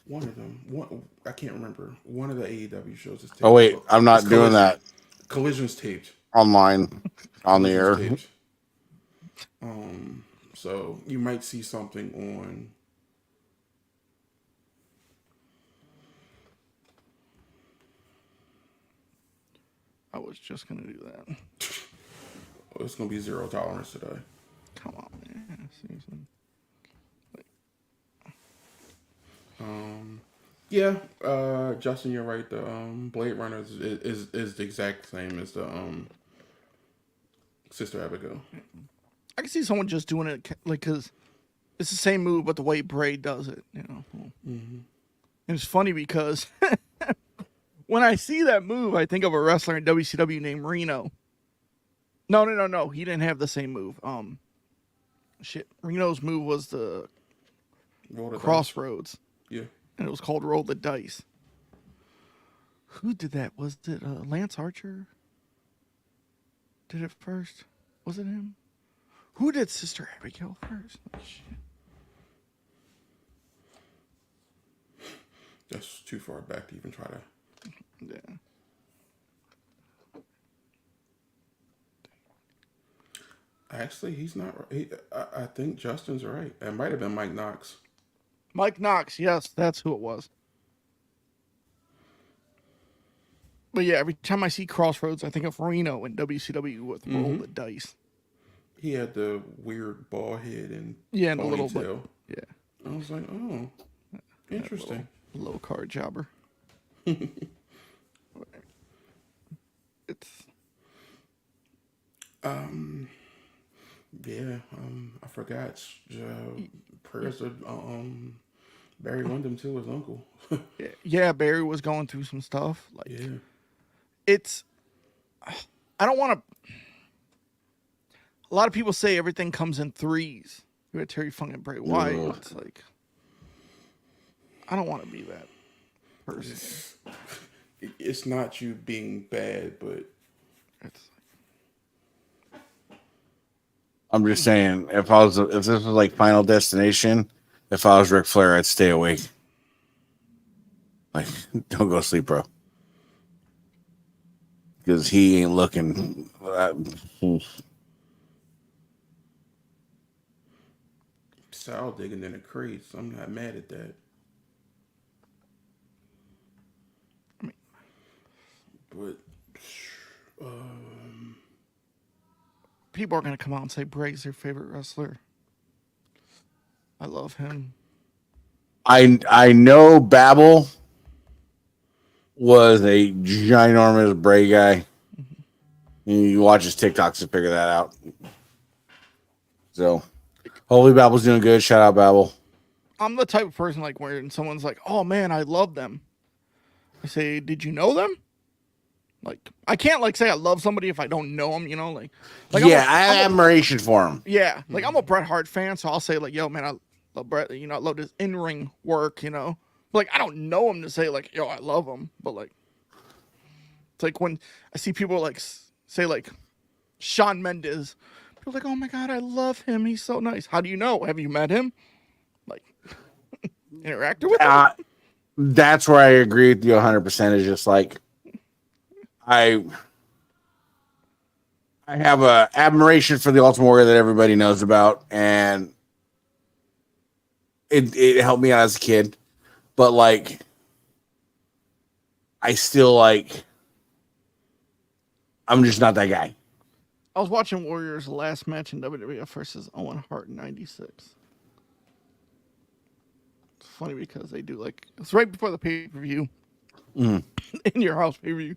[SPEAKER 2] One of them. I can't remember. One of the AEW shows is taped.
[SPEAKER 4] Oh wait, I'm not doing that.
[SPEAKER 2] Collision's taped.
[SPEAKER 4] Online, on the air.
[SPEAKER 2] Taped. So you might see something on.
[SPEAKER 3] I was just gonna do that.
[SPEAKER 2] It's gonna be 0 tolerance today.
[SPEAKER 3] Come on, man. Seriously.
[SPEAKER 2] Yeah, Justin, you're right. The Blade Runner is the exact same as the Sister Abigail.
[SPEAKER 3] I can see someone just doing it like because it's the same move, but the way Bray does it, Mm-hmm. And it's funny because when I see that move, I think of a wrestler in WCW named Reno. No. He didn't have the same move. Reno's move was the Crossroads.
[SPEAKER 2] Yeah.
[SPEAKER 3] And it was called Roll the Dice. Who did that? Was it Lance Archer? Did it first? Was it him? Who did Sister Abigail first? Oh, shit.
[SPEAKER 2] That's too far back to even try to.
[SPEAKER 3] Yeah.
[SPEAKER 2] Actually, he's not. I think Justin's right. It might have been Mike Knox.
[SPEAKER 3] Mike Knox, yes, that's who it was. But yeah, every time I see Crossroads, I think of Reno in WCW with Roll the Dice.
[SPEAKER 2] He had the weird bald head and
[SPEAKER 3] Yeah, and a little,
[SPEAKER 2] ponytail.
[SPEAKER 3] yeah,
[SPEAKER 2] I was like, oh, interesting.
[SPEAKER 3] low card jobber. It's
[SPEAKER 2] Yeah, I forgot. Prayers to Barry Windham too, his uncle.
[SPEAKER 3] yeah. Barry was going through some stuff. Like
[SPEAKER 2] Yeah.
[SPEAKER 3] it's, I don't want to. A lot of people say everything comes in threes. You had Terry Funk and Bray Wyatt.
[SPEAKER 4] Ugh.
[SPEAKER 3] It's like I don't want to be that person.
[SPEAKER 2] It's not you being bad, but
[SPEAKER 3] It's
[SPEAKER 4] I'm just saying, if this was like Final Destination, if I was Ric Flair, I'd stay awake. Like, don't go to sleep, bro. Because he ain't looking.
[SPEAKER 2] Sal digging in the crates. I'm not mad at that. But
[SPEAKER 3] people are gonna come out and say Bray's their favorite wrestler. I love him.
[SPEAKER 4] I know Babel was a ginormous Bray guy. You watch his TikToks to figure that out. So, hopefully Babel's doing good. Shout out Babel.
[SPEAKER 3] I'm the type of person like when someone's like, "Oh man, I love them." I say, "Did you know them?" Like I can't like say I love somebody if I don't know them. You know, like
[SPEAKER 4] Yeah, I have admiration for him.
[SPEAKER 3] yeah, like I'm a Bret Hart fan, so I'll say like, "Yo, man, I love Bret. You know, I love his in-ring work. You know, but, like I don't know him to say like, yo, I love him, but like, it's like when I see people like say like Shawn Mendes, people are like, oh my god, I love him. He's so nice. How do you know? Have you met him? Like interacted with him?
[SPEAKER 4] That's where I agree with you 100%. Is just like I have a admiration for the Ultimate Warrior that everybody knows about, and it helped me out as a kid. But like, I still like, I'm just not that guy.
[SPEAKER 3] I was watching Warriors' last match in WWF versus Owen Hart in '96. It's funny because they do like it's right before the pay-per-view in your house pay-per-view,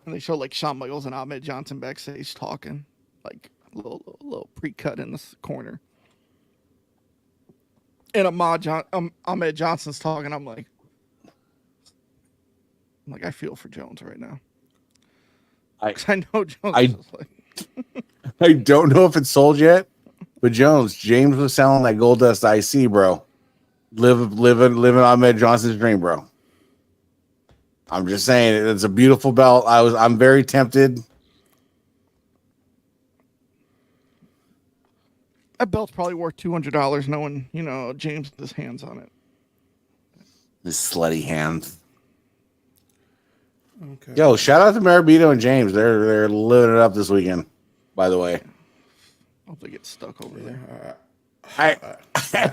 [SPEAKER 3] and they show like Shawn Michaels and Ahmed Johnson backstage talking, like a little pre-cut in this corner. And Ahmed Johnson's talking. I'm like, I feel for Jones right now. I know Jones is like.
[SPEAKER 4] I don't know if it's sold yet, but James was selling that Gold Dust IC, bro. Living Ahmed Johnson's dream, bro. I'm just saying it's a beautiful belt. I'm very tempted.
[SPEAKER 3] That belt's probably worth $200, knowing James has hands on it.
[SPEAKER 4] His slutty hands.
[SPEAKER 2] okay.
[SPEAKER 4] Yo, shout out to Marabito and James. They're living it up this weekend. By the way,
[SPEAKER 3] Hope they get stuck over there.
[SPEAKER 4] I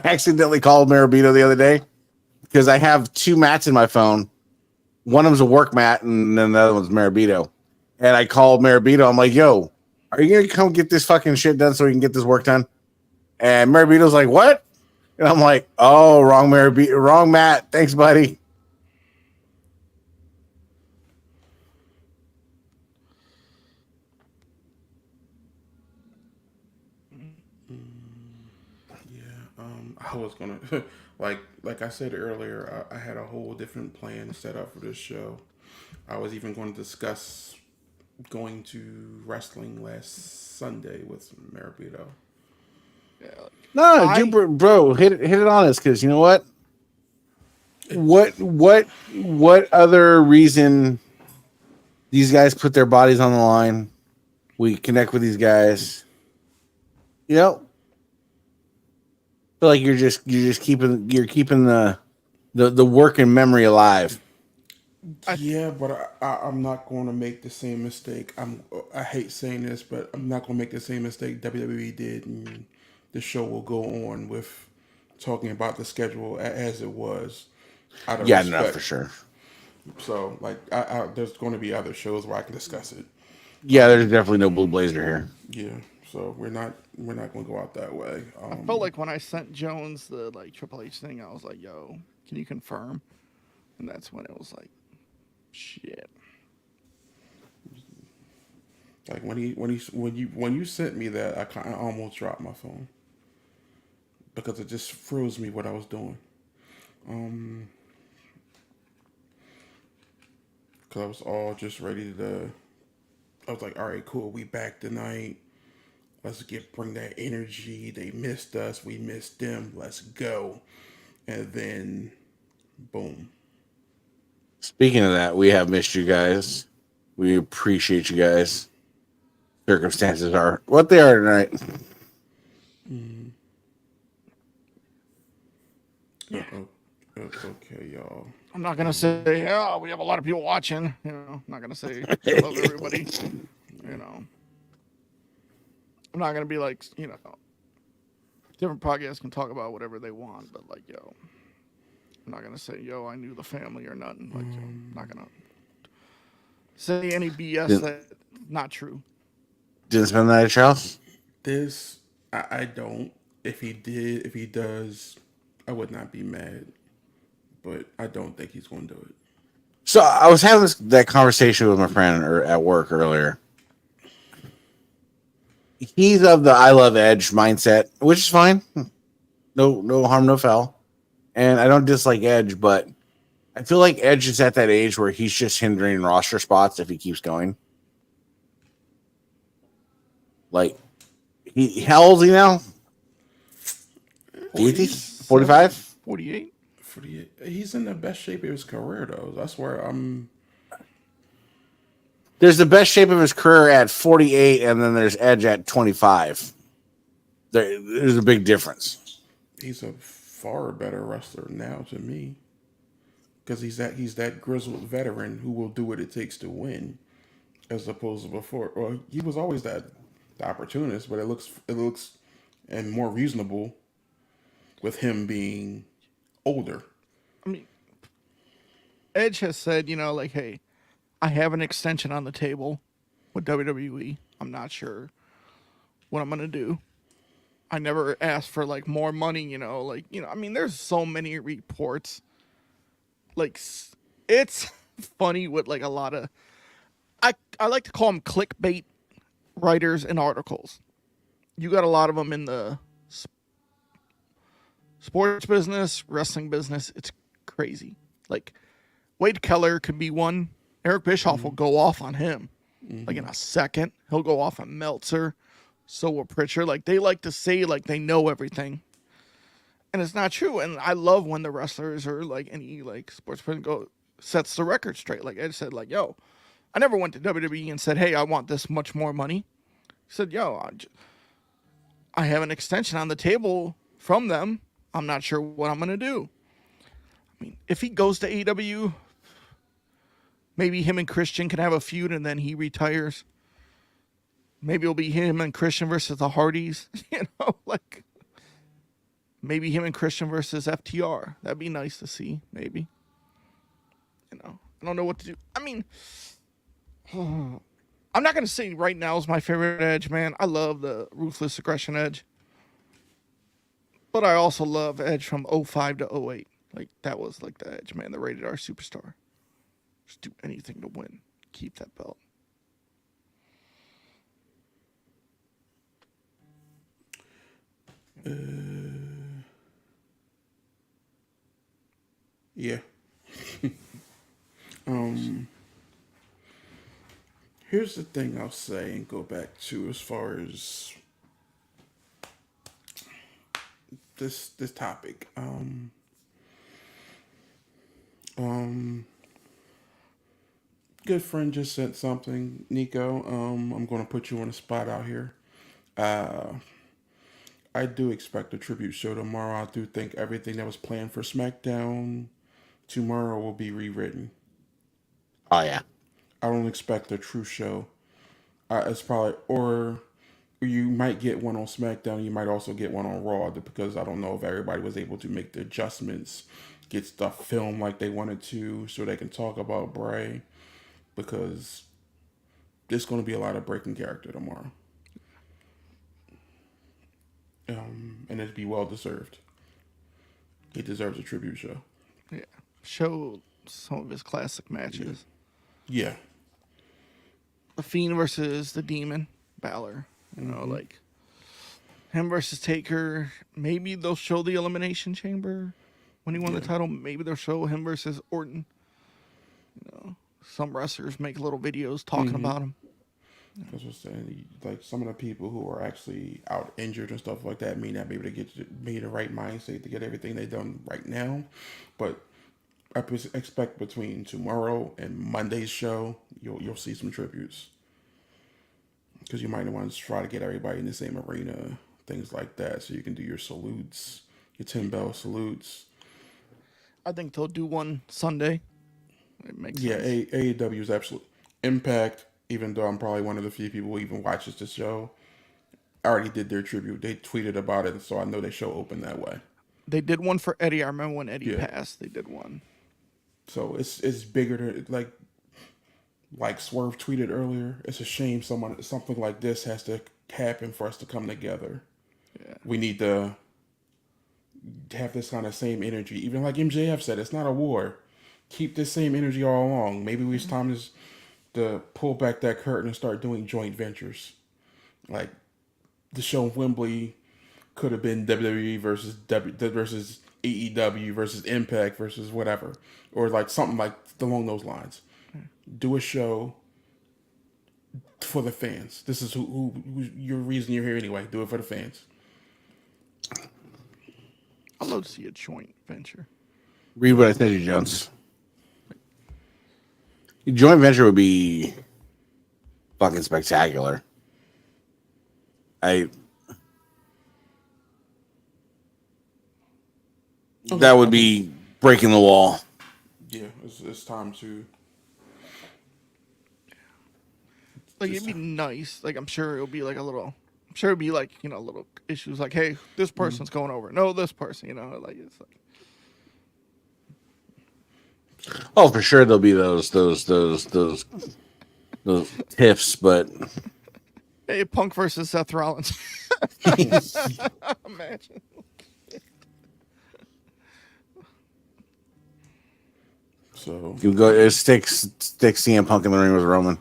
[SPEAKER 4] accidentally called Marabito the other day because I have two mats in my phone. One of them's a work mat, and then the other one's Marabito. And I called Marabito. I'm like, "Yo, are you gonna come get this fucking shit done so we can get this work done?" And Marabito's like, "What?" And I'm like, "Oh, wrong mat. Thanks, buddy."
[SPEAKER 2] I was gonna like I said earlier, I had a whole different plan set up for this show. I was even going to discuss going to wrestling last Sunday with Marabito.
[SPEAKER 4] No, bro, hit it on us because you know what? What other reason these guys put their bodies on the line? We connect with these guys. You know, feel like you're just keeping the work and memory alive.
[SPEAKER 2] Yeah, but I'm not going to make the same mistake. I hate saying this, but I'm not going to make the same mistake WWE did, and the show will go on with talking about the schedule as it was. Out of respect.
[SPEAKER 4] No, for sure.
[SPEAKER 2] So like, there's going to be other shows where I can discuss it.
[SPEAKER 4] Yeah, there's definitely no Blue Blazer here.
[SPEAKER 2] Yeah. So we're not going to go out that way.
[SPEAKER 3] I felt like when I sent Jones the like Triple H thing, I was like, "Yo, can you confirm?" And that's when it was like, "Shit."
[SPEAKER 2] Like when you sent me that, I almost dropped my phone because it just froze me what I was doing. Because I was all just ready to. I was like, all right, cool, we back tonight. Let's bring that energy. They missed us, we missed them. Let's go. And then, boom.
[SPEAKER 4] Speaking of that, we have missed you guys. We appreciate you guys. Circumstances are what they are tonight.
[SPEAKER 2] Okay, y'all.
[SPEAKER 3] I'm not gonna say, "Yeah, we have a lot of people watching." You know, I'm not gonna say I love everybody. You know, I'm not gonna be like, you know, different podcasts can talk about whatever they want, but like, yo, I'm not gonna say, "Yo, I knew the family" or nothing. Like, yo, I'm not gonna say any BS that's not true.
[SPEAKER 4] Didn't spend the night at your house?
[SPEAKER 2] This, I don't. If he does, I would not be mad. But I don't think he's going to do it.
[SPEAKER 4] So I was having that conversation with my friend at work earlier. He's of the I love Edge mindset, which is fine. No harm, no foul. And I don't dislike Edge, but I feel like Edge is at that age where he's just hindering roster spots if he keeps going. Like, how old is he now? 50? 45?
[SPEAKER 3] 48.
[SPEAKER 2] He's in the best shape of his career, though. That's where I'm.
[SPEAKER 4] There's the best shape of his career at 48, and then there's Edge at 25. There's a big difference.
[SPEAKER 2] He's a far better wrestler now to me, because he's that grizzled veteran who will do what it takes to win, as opposed to before. Well, he was always the opportunist, but it looks and more reasonable with him being older.
[SPEAKER 3] I mean, Edge has said, you know, like, "Hey, I have an extension on the table with WWE. I'm not sure what I'm gonna do. I never asked for like more money, you know, like, you know, I mean, there's so many reports. Like, it's funny with like a lot of, I like to call them clickbait writers and articles. You got a lot of them in the sports business, wrestling business. It's crazy. Like, Wade Keller could be one. Eric Bischoff will go off on him. Like in a second. He'll go off on Meltzer. So will Pritchard. Like, they like to say like they know everything. And it's not true. And I love when the wrestlers or like any like sports person sets the record straight. Like Ed said, like, "Yo, I never went to WWE and said, 'Hey, I want this much more money.' He said, 'Yo, I have an extension on the table from them. I'm not sure what I'm gonna do.' I mean, if he goes to AEW, maybe him and Christian can have a feud and then he retires. Maybe it'll be him and Christian versus the Hardys. You know, like maybe him and Christian versus FTR. That'd be nice to see, maybe. You know, I don't know what to do. I mean, I'm not going to say right now is my favorite Edge, man. I love the Ruthless Aggression Edge. But I also love Edge from 05 to 08. Like, that was like the Edge, man, the rated R superstar. Just do anything to win. Keep that belt.
[SPEAKER 2] Yeah. Here's the thing I'll say and go back to as far as this topic. Good friend just sent something, Nico. I'm gonna put you on the spot out here. I do expect a tribute show tomorrow. I do think everything that was planned for SmackDown tomorrow will be rewritten.
[SPEAKER 4] Oh, yeah.
[SPEAKER 2] I don't expect a true show. It's probably, or you might get one on SmackDown. You might also get one on Raw because I don't know if everybody was able to make the adjustments get stuff filmed like they wanted to so they can talk about Bray, because there's going to be a lot of breaking character tomorrow. And it'd be well deserved. He deserves a tribute show.
[SPEAKER 3] Yeah. Show some of his classic matches.
[SPEAKER 2] Yeah.
[SPEAKER 3] The Fiend versus the Demon, Balor. You know, like him versus Taker. Maybe they'll show the Elimination Chamber when he won the title. Maybe they'll show him versus Orton. You know, some wrestlers make little videos talking about him.
[SPEAKER 2] That's what I'm saying. Like, some of the people who are actually out injured and stuff like that may not be able to be the right mindset to get everything they've done right now. But I expect between tomorrow and Monday's show, you'll see some tributes. Because you might want to try to get everybody in the same arena, things like that, so you can do your salutes, your 10 bell salutes.
[SPEAKER 3] I think they'll do one Sunday. It makes sense.
[SPEAKER 2] AEW is absolute Impact. Even though I'm probably one of the few people who even watches the show, already did their tribute. They tweeted about it, so I know they show open that way.
[SPEAKER 3] They did one for Eddie. I remember when Eddie passed, they did one.
[SPEAKER 2] So it's bigger than like Swerve tweeted earlier. It's a shame something like this has to happen for us to come together.
[SPEAKER 3] Yeah.
[SPEAKER 2] We need to have this kind of same energy. Even like MJF said, it's not a war. Keep this same energy all along. Maybe it's time to pull back that curtain and start doing joint ventures. Like the show in Wembley could have been WWE versus AEW versus Impact versus whatever, or like something like along those lines. Do a show for the fans. This is who your reason you're here anyway. Do it for the fans.
[SPEAKER 3] I'd love to see a joint venture.
[SPEAKER 4] Read what I said to you, Jones. A joint venture would be fucking spectacular. That would be breaking the wall.
[SPEAKER 2] Yeah, it's time to.
[SPEAKER 3] Like, it'd be nice. Like, I'm sure it'll be like a little. I'm sure it'd be like, you know, little issues like, hey, this person's going over. No, this person. You know, like it's like.
[SPEAKER 4] Oh, for sure there'll be those tiffs, but
[SPEAKER 3] Hey, Punk versus Seth Rollins. Imagine.
[SPEAKER 2] So
[SPEAKER 4] you go stick CM Punk in the ring with Roman.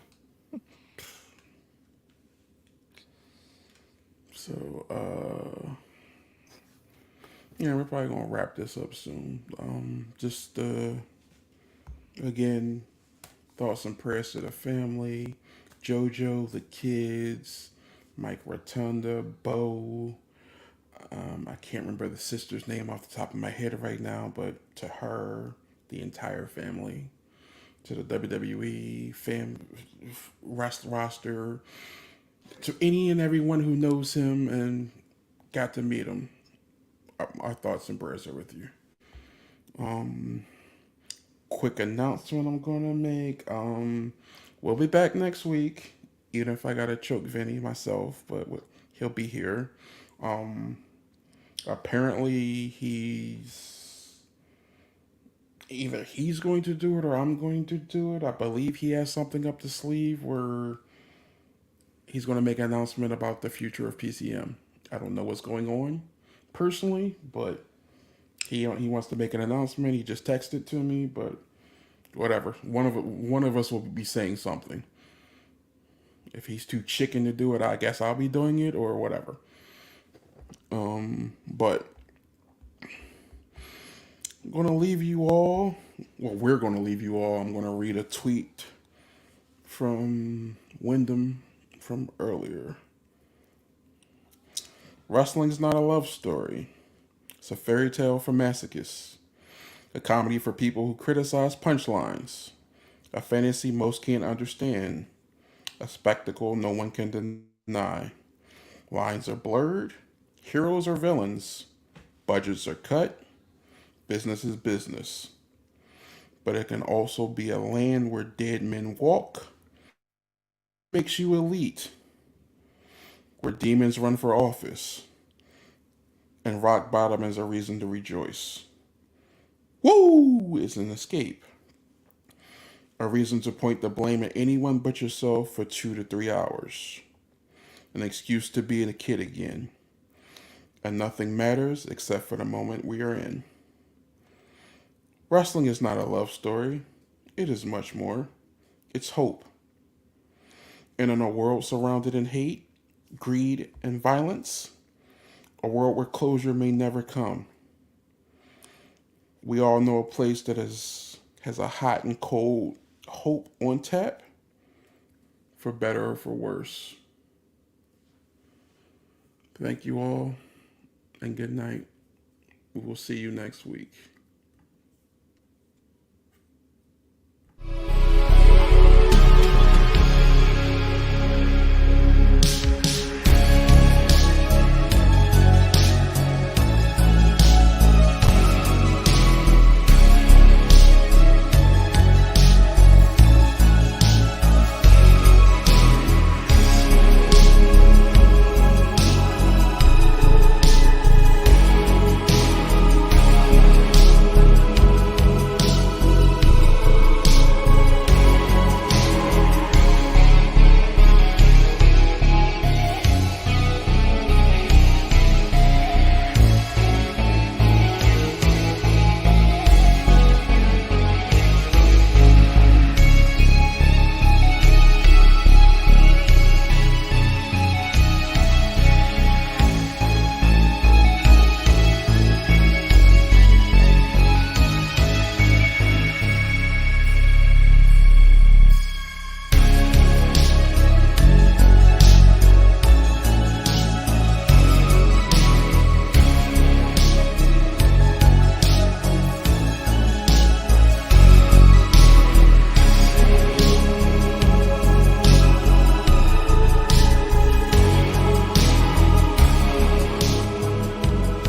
[SPEAKER 2] So yeah, we're probably gonna wrap this up soon. Just again, thoughts and prayers to the family, JoJo, the kids, Mike Rotunda, Bo. I can't remember the sister's name off the top of my head right now, but to her, the entire family, to the WWE roster, to any and everyone who knows him and got to meet him. Our thoughts and prayers are with you. Quick announcement I'm gonna make. We'll be back next week, even if I gotta choke Vinny myself, but he'll be here. Apparently he's going to do it or I'm going to do it. I believe he has something up the sleeve where he's going to make an announcement about the future of PCM. I don't know what's going on personally, but he wants to make an announcement. He just texted to me, but whatever. One of us will be saying something. If he's too chicken to do it, I guess I'll be doing it or whatever. But I'm going to leave you all. Well, we're going to leave you all. I'm going to read a tweet from Wyndham from earlier. Wrestling's not a love story. It's a fairy tale for masochists. A comedy for people who criticize punchlines. A fantasy most can't understand. A spectacle no one can deny. Lines are blurred. Heroes are villains. Budgets are cut. Business is business. But it can also be a land where dead men walk. Makes you elite. Where demons run for office. And rock bottom is a reason to rejoice. Woo is an escape. A reason to point the blame at anyone but yourself for 2 to 3 hours. An excuse to be a kid again. And nothing matters except for the moment we are in. Wrestling is not a love story. It is much more. It's hope. And in a world surrounded in hate, greed, and violence, a world where closure may never come, we all know a place that has a hot and cold hope on tap, for better or for worse. Thank you all, and good night. We will see you next week.